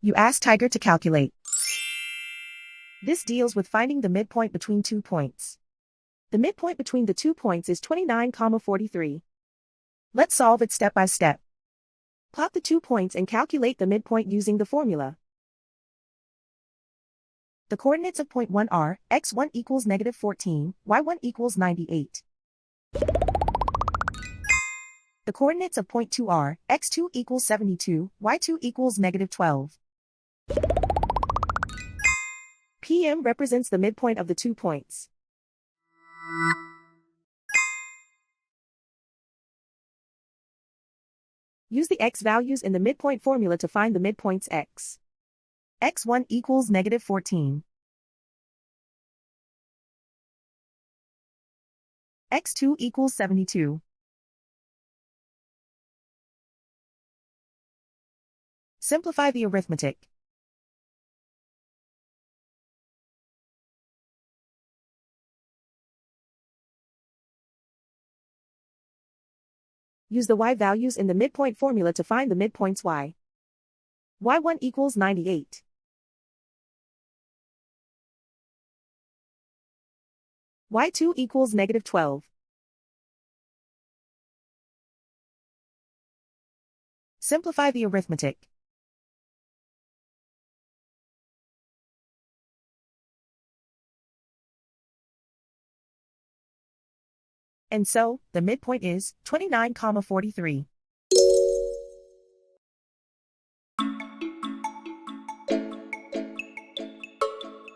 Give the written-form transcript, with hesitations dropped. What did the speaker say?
You ask Tiger to calculate. This deals with finding the midpoint between 2 points. The midpoint between the 2 points is 29,43. Let's solve it step by step. Plot the 2 points and calculate the midpoint using the formula. The coordinates of point 1 are, x1 equals -14, y1 equals 98. The coordinates of point 2 are, x2 equals 72, y2 equals -12. PM represents the midpoint of the 2 points. Use the x values in the midpoint formula to find the midpoints x. x1 equals -14. x2 equals 72. Simplify the arithmetic. Use the y values in the midpoint formula to find the midpoints y. y1 equals 98. y2 equals -12. Simplify the arithmetic. And so, the midpoint is 29,43.